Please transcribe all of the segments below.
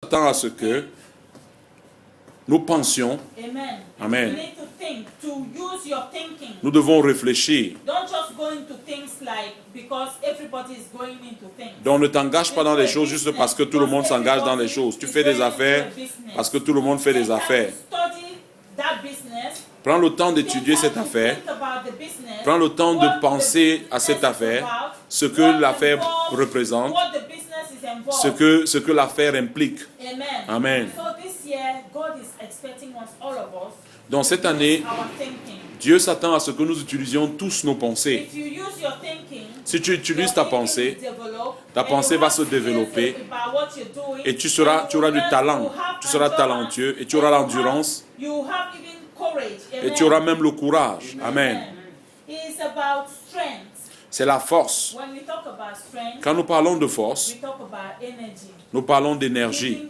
s'attend à ce que nous pensions. Amen. Nous devons réfléchir. Donc ne t'engage pas dans les choses juste parce que tout le monde s'engage dans les choses. Tu fais des affaires parce que tout le monde fait des affaires. Prends le temps d'étudier cette affaire. Prends le temps de penser à cette affaire, ce que l'affaire représente, ce que l'affaire implique. Amen. Donc cette année, Dieu s'attend à ce que nous utilisions tous nos pensées. Si tu utilises ta pensée va se développer et tu auras du talent, tu seras talentueux et tu auras l'endurance et tu auras même le courage. Amen. C'est la force. Quand nous parlons de force, nous parlons d'énergie.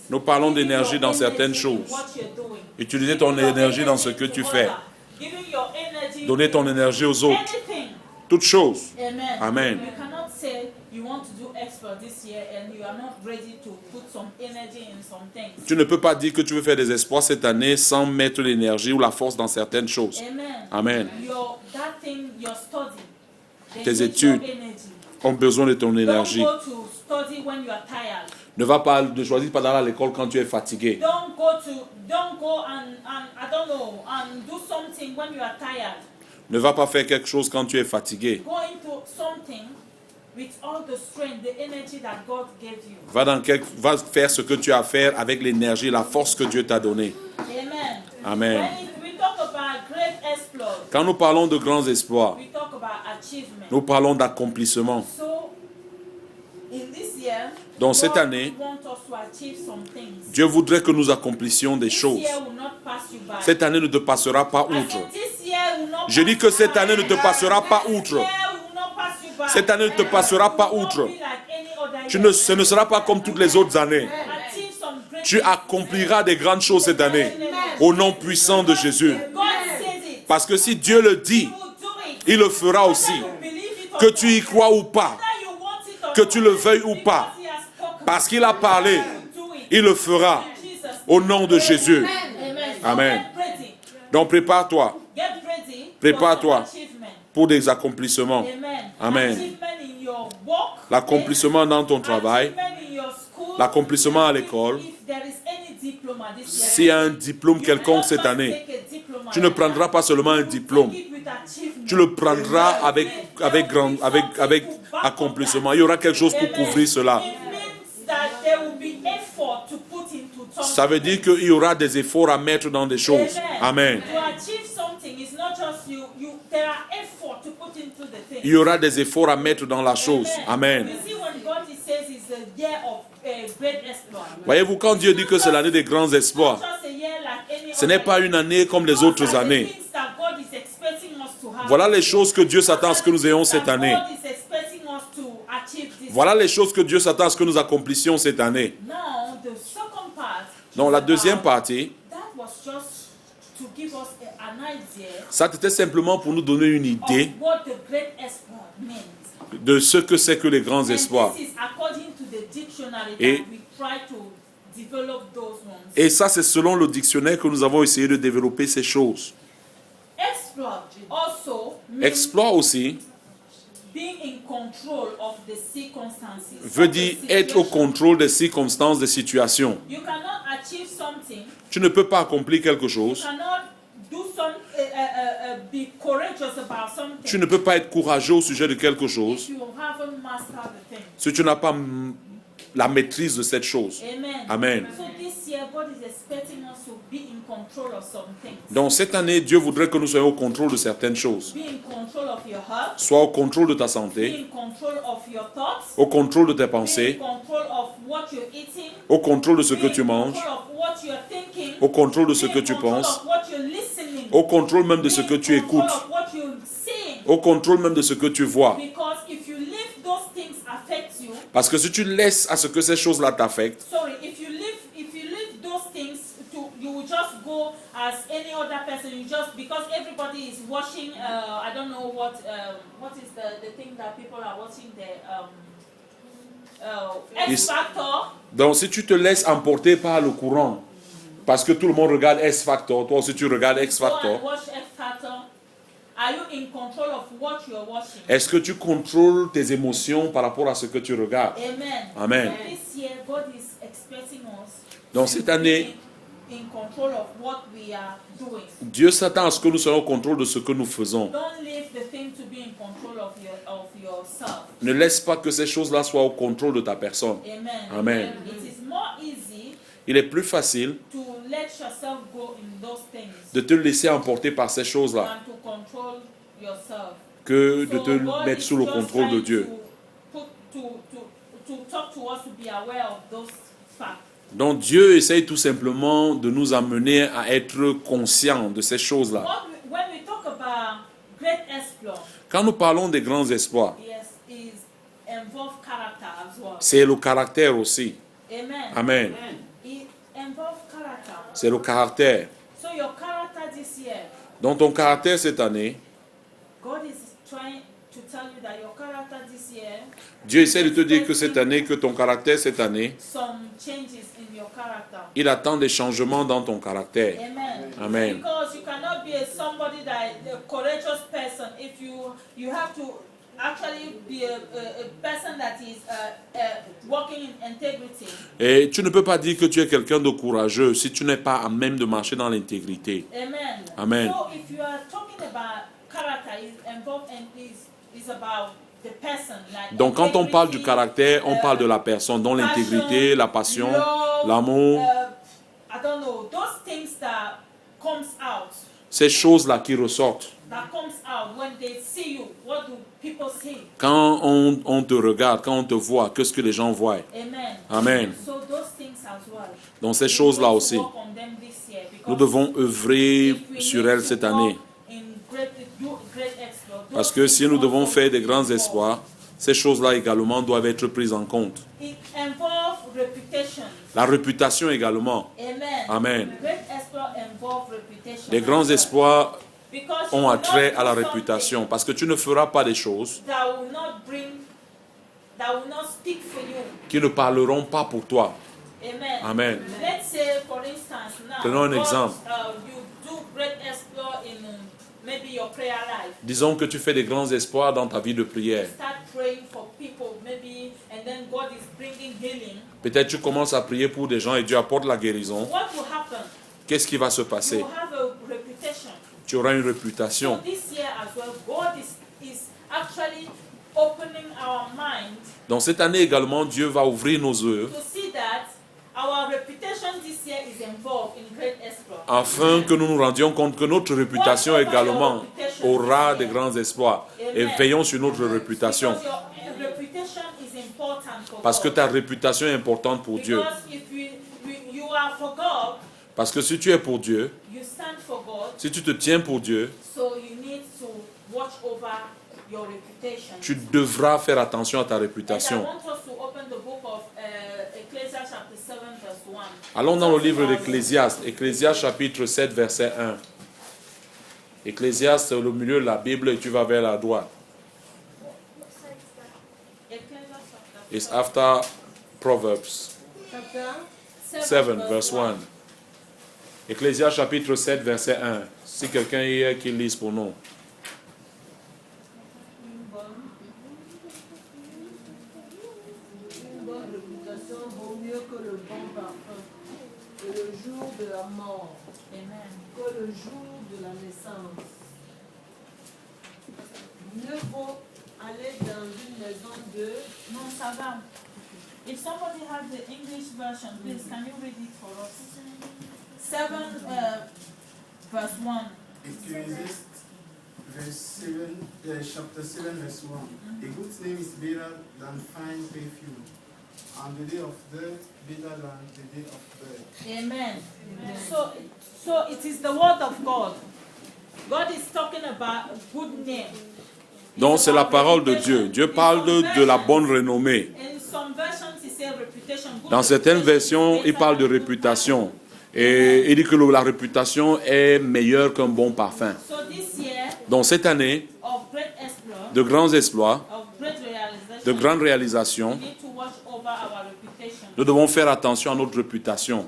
Nous parlons d'énergie dans certaines choses. Utiliser ton énergie dans ce que tu fais. Donner ton énergie aux autres. Toutes choses. Amen. Tu ne peux pas dire que tu veux faire des exploits cette année sans mettre l'énergie ou la force dans certaines choses. Amen. Tes études ont besoin de ton énergie. Ne choisis pas d'aller à l'école quand tu es fatigué. Ne va pas faire quelque chose quand tu es fatigué. Va faire ce que tu as à faire avec l'énergie, la force que Dieu t'a donnée. Amen. Quand nous parlons de grands espoirs, nous parlons d'accomplissement. Donc cette année, Dieu voudrait que nous accomplissions des choses. Cette année ne te passera pas outre. Je dis que cette année ne te passera pas outre. Cette année ne te passera pas outre. Ce ne sera pas comme toutes les autres années. Tu accompliras des grandes choses cette année, au nom puissant de Jésus. Parce que si Dieu le dit, il le fera aussi. Que tu y crois ou pas, que tu le veuilles ou pas, parce qu'il a parlé, il le fera, au nom de Jésus. Amen. Donc prépare-toi. Prépare-toi pour des accomplissements. Amen. L'accomplissement dans ton travail, l'accomplissement à l'école. S'il y a un diplôme quelconque cette année, tu ne prendras pas seulement un diplôme. Tu le prendras avec accomplissement. Il y aura quelque chose pour couvrir cela. Ça veut dire qu'il y aura des efforts à mettre dans des choses. Amen. Il y aura des efforts à mettre dans la chose. Amen. Voyez-vous, quand Dieu dit que c'est l'année des grands espoirs, ce n'est pas une année comme les autres années. Voilà les choses que Dieu s'attend à ce que nous ayons cette année. Voilà les choses que Dieu s'attend à ce que nous accomplissions cette année. Donc la deuxième partie, ça c'était simplement pour nous donner une idée de ce que c'est que les grands espoirs. Et ça c'est selon le dictionnaire que nous avons essayé de développer ces choses. Exploit aussi veut dire être au contrôle des circonstances, des situations. Tu ne peux pas accomplir quelque chose. Tu ne peux pas être courageux au sujet de quelque chose si tu n'as pas la maîtrise de cette chose. Amen. Donc cette année, Dieu voudrait que nous soyons au contrôle de certaines choses. Soit au contrôle de ta santé, au contrôle de tes pensées, au contrôle de ce que tu manges, au contrôle de ce que tu penses, au contrôle même de ce que tu écoutes, au contrôle même de ce que tu vois. Parce que si tu laisses à ce que ces choses-là t'affectent, as any other person, you just because everybody is watching. I don't know what is the thing that people are watching there. X Factor. Donc si tu te laisses emporter par le courant, parce que tout le monde regarde X Factor, toi aussi tu regardes X Factor. Are you in control of what you're watching? Est-ce que tu contrôles tes émotions par rapport à ce que tu regardes? Amen. Amen. This year, God is expecting us Donc cette année, in control of what we are doing. Dieu s'attend à ce que nous soyons au contrôle de ce que nous faisons. Don't leave the thing to be in control of yourself. Ne laisse pas que ces choses-là soient au contrôle de ta personne. Amen. Amen. It is more easy Il est plus facile to let yourself go in those things de te laisser emporter par ces choses-là than to control yourself. que de So te God mettre is sous le just contrôle de trying Dieu. To talk to us to be aware of those facts. Donc Dieu essaye tout simplement de nous amener à être conscients de ces choses-là. When we talk about great exploit, Quand nous parlons des grands espoirs, yes, is involve character as well. c'est le caractère aussi. Amen. Amen. It involve character. C'est le caractère. So your character this year, Donc ton caractère cette année, God is trying to tell you that your character this year, Dieu essaie de te dire que cette année, que ton caractère cette année, some changes in your character. il attend des changements dans ton caractère. Amen. Amen. Because you cannot be somebody that a courageous person if you have to actually be a person that is walking in integrity. Et tu ne peux pas dire que tu es quelqu'un de courageux si tu n'es pas à même de marcher dans l'intégrité. Amen. Amen. So if you are talking about character, is involved and is about the person. Like Donc quand on parle du integrity, caractère, on parle de la personne, dont l'intégrité, la passion, love, l'amour, I don't know, those things that comes out. ces choses-là qui ressortent. That comes out when they see you. What do people see? Quand on te regarde, quand on te voit, qu'est-ce que les gens voient? Amen. Amen. So those things as well. Donc ces choses-là aussi, nous devons œuvrer sur elles cette année. Parce que si nous devons faire des grands espoirs, ces choses-là également doivent être prises en compte. La réputation également. Amen. Les grands espoirs ont attrait à la réputation parce que tu ne feras pas des choses qui ne parleront pas pour toi. Amen. Prenons un exemple. Disons que tu fais des grands espoirs dans ta vie de prière. Peut-être tu commences à prier pour des gens et Dieu apporte la guérison. Qu'est-ce qui va se passer? Tu auras une réputation. Donc cette année également, Dieu va ouvrir nos yeux afin que nous nous rendions compte que notre réputation également aura des grands espoirs. Et veillons sur notre réputation. Parce que ta réputation est importante pour Dieu. Parce que si tu es pour Dieu, si tu te tiens pour Dieu, tu devras faire attention à ta réputation. Allons dans le livre d'Ecclésiaste, Ecclésiaste chapitre 7, verset 1. Ecclésiaste, c'est au milieu de la Bible et tu vas vers la droite. It's after Proverbs 7, verse 1. Ecclésiaste chapitre 7, verset 1. Si quelqu'un y est qui lise pour nous. Une bonne réputation vaut mieux que le bon parfum, que le jour de la mort, que le jour de la naissance. Mieux vaut aller dans une maison de... Non, ça va. If somebody has the English version, please, can you read it for us? 7, verse 1. Ecclesiastes chapter 7, verse 1. A good name is better than fine perfume, and the day of death better than the day of birth. Amen. So it is the word of God. God is talking about a good name. Donc c'est la parole de Dieu. Dieu parle de la bonne renommée. Dans certaines versions, il parle de réputation. Et il dit que la réputation est meilleure qu'un bon parfum. Donc cette année, de grands exploits, de grandes réalisations, Nous devons faire attention à notre réputation.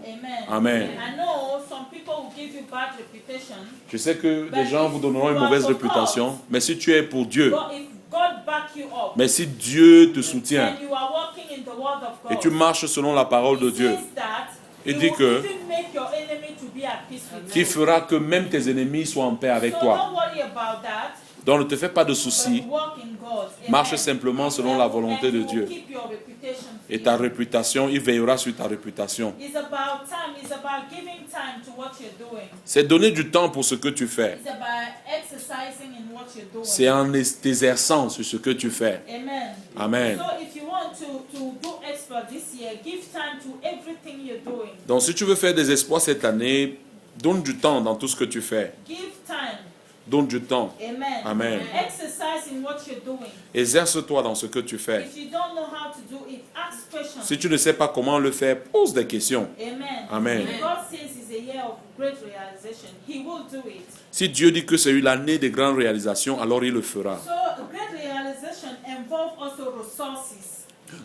Amen. I know some people will give you bad reputation. Je sais que les gens vous donneront une mauvaise réputation, mais si tu es pour Dieu, If God back you up, mais si Dieu te soutient and you are walking in the word of God, et tu marches selon la parole de He Dieu, says that il He dit will que even make your enemy to be at peace with qui you. fera que même tes ennemis soient en paix avec So toi. don't worry about that. Donc ne te fais pas de But soucis, walk in God. marche Amen. simplement selon la volonté de And Dieu. keep your reputation Et ta free. réputation, il veillera sur ta réputation. It's about time. It's about giving time to what you're doing. C'est donner du temps pour ce que tu fais. It's about exercising in what you're doing. C'est en t'exerçant sur ce que tu fais. Amen. Amen. So if you want to do exploit this year, give time to everything you're doing. Donc si tu veux faire des exploits cette année, donne du temps dans tout ce que tu fais. Give time. Donne du temps. Amen. Amen. Exercise in what you're doing. Exerce-toi dans ce que tu fais. If you don't know how to do it, ask questions. Si tu ne sais pas comment le faire, pose des questions. Amen. Amen. If God says it's a year of great realization, He will do it. Si Dieu dit que c'est l'année des grandes réalisations, alors il le fera. So great realization involves also resources.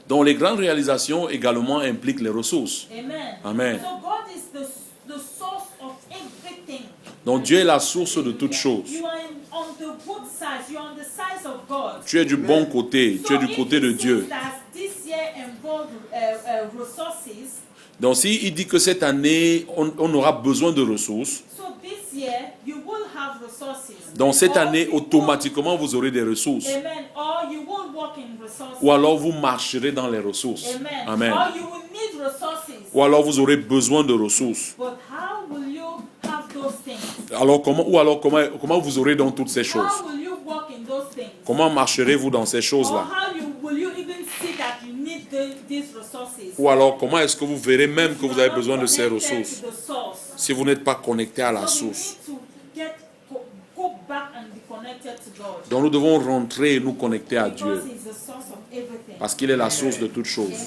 Donc les grandes réalisations également impliquent les ressources. Amen. Amen. So God is the source of everything. Donc Dieu est la source de toutes choses. You are on the good side. You are on the side of God. Tu es du bon côté, tu es du côté de Dieu. This year involves resources. Donc s'il dit que cette année, on aura besoin de ressources, So this year you will have resources. donc cette Or année, you will- automatiquement, vous aurez des ressources. Amen. Or you will walk in resources. Ou alors vous marcherez dans les ressources. Amen. Amen. Or you will need resources. Ou alors vous aurez besoin de ressources. But how will you have those things? Alors comment vous aurez donc toutes ces choses? How will you walk in those things? Comment marcherez-vous dans ces Or choses-là? will you even see that you need these resources? Ou alors comment est-ce que vous verrez même que You vous are avez not besoin de ces connected ressources to the source. si vous n'êtes pas connecté à la So we source? need to go back and be connected to God. Donc nous devons rentrer et nous connecter à Because Dieu He's the source of everything. parce qu'il est la source de toutes choses.